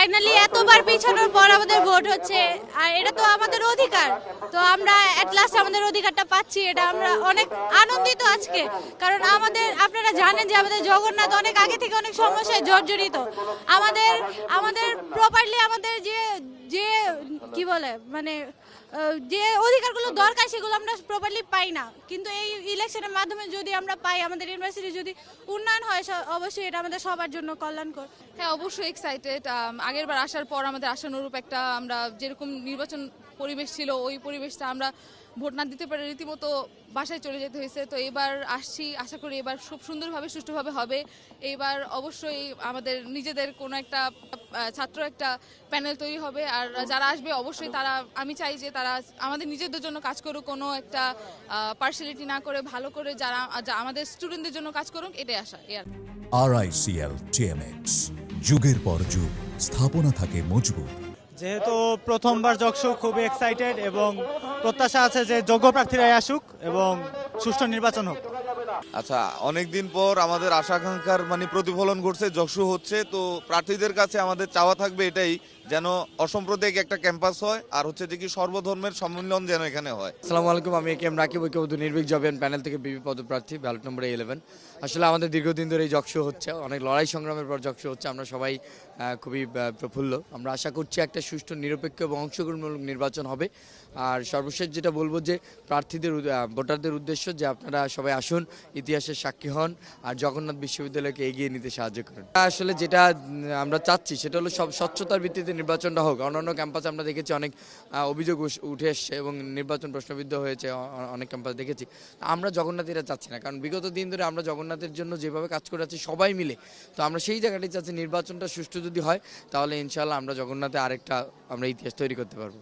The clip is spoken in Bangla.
ফাইনালি এতবার পিছানোর পর আমাদের ভোট হচ্ছে, আর এটা তো আমাদের অধিকার। তো আমরা এট লাস্ট আমাদের অধিকারটা পাচ্ছি, এটা আমরা অনেক আনন্দিত আজকে। কারণ আমাদের, আপনারা জানেন যে আমাদের জগন্নাথ অনেক আগে থেকে অনেক সমস্যায় জর্জরিত। আমাদের আমাদের প্রপারলি আমাদের যে যে কি বলে মানে যে অধিকারগুলো দরকার সেগুলো আমরা প্রপারলি পাই না, কিন্তু এই ইলেকশনের মাধ্যমে যদি আমরা পাই, আমাদের ইউনিভার্সিটি যদি উন্নয়ন হয়, অবশ্যই এটা আমাদের সবার জন্য কল্যাণকর। হ্যাঁ, অবশ্যই এক্সাইটেড। আগের বার আসার পর আমাদের আশানুরূপ একটা, আমরা যেরকম নির্বাচন পরিবেশ ছিল ওই পরিবেশটা আমরা ভোট না দিতে পারে রীতিমতো বাসায় চলে যেতে হয়েছে। তো এবার আসছি, আশা করি এবার খুব সুন্দরভাবে সুষ্ঠুভাবে হবে। এইবার অবশ্যই আমাদের নিজেদের কোনো একটা ছাত্র একটা প্যানেল তৈরি হবে, আর যারা আসবে অবশ্যই তারা, আমি চাই যে তারা আমাদের নিজেদের জন্য কাজ করুক, কোনো একটা পার্সিয়ালিটি না করে ভালো করে যারা আমাদের স্টুডেন্টদের জন্য কাজ করুক, এটাই আশা। RICL TMX, যুগের পর যুগ স্থাপনা থাকে মজবুত। যেহেতু প্রথমবার জকশো, খুবই এক্সাইটেড এবং প্রত্যাশা আছে যে যোগ্য প্রার্থীরাই আসুক এবং সুষ্ঠু নির্বাচন হোক। আচ্ছা, অনেকদিন পর আমাদের আশা আকাঙ্ক্ষার প্রতিফলন ঘটছে, যকশু হচ্ছে। তো প্রার্থীদের কাছে আমাদের চাওয়া থাকবে এটাই, যেন অসাম্প্রদায়িক একটা ক্যাম্পাস হয়, আর হচ্ছে যে কি সর্বধর্মের সম্মিলন যেন এখানে হয়। আসসালামু আলাইকুম, আমি একে এম রাকিব, ঐক্যবদ্ধ নির্ভীক জবিয়ান প্যানেল থেকে বিপি পদপ্রার্থী, ব্যালট নম্বর 11। আসলে আমাদের দীর্ঘদিন ধরে এই জকশো হচ্ছে, অনেক লড়াই সংগ্রামের পর জকশো হচ্ছে। আমরা সবাই খুবই প্রফুল্ল। আমরা আশা করছি একটা সুষ্ঠু, নিরপেক্ষ এবং অংশগ্রহণমূলক নির্বাচন হবে। আর সর্বশেষ যেটা বলবো যে প্রার্থীদের, ভোটারদের উদ্দেশ্য যে আপনারা সবাই আসুন, ইতিহাসের সাক্ষী হন, আর জগন্নাথ বিশ্ববিদ্যালয়কে এগিয়ে নিতে সাহায্য করুন। আসলে যেটা আমরা চাচ্ছি সেটা হলো সব স্বচ্ছতার ভিত্তিতে নির্বাচনটা হোক। অন্যান্য ক্যাম্পাসে আমরা দেখেছি অনেক অভিযোগ উঠে এসছে এবং নির্বাচন প্রশ্নবিদ্ধ হয়েছে, অনেক ক্যাম্পাস দেখেছি। আমরা জগন্নাথীরা চাচ্ছি না, কারণ বিগত দিন ধরে আমরা জগন্নাথের জন্য যেভাবে কাজ করে আছি সবাই মিলে, তো আমরা সেই জায়গাটাই চাচ্ছি নির্বাচনটা সুষ্ঠু যদি হয়, তাহলে ইনশাআল্লাহ আমরা জগন্নাথে আরেকটা আমরা ইতিহাস তৈরি করতে পারবো।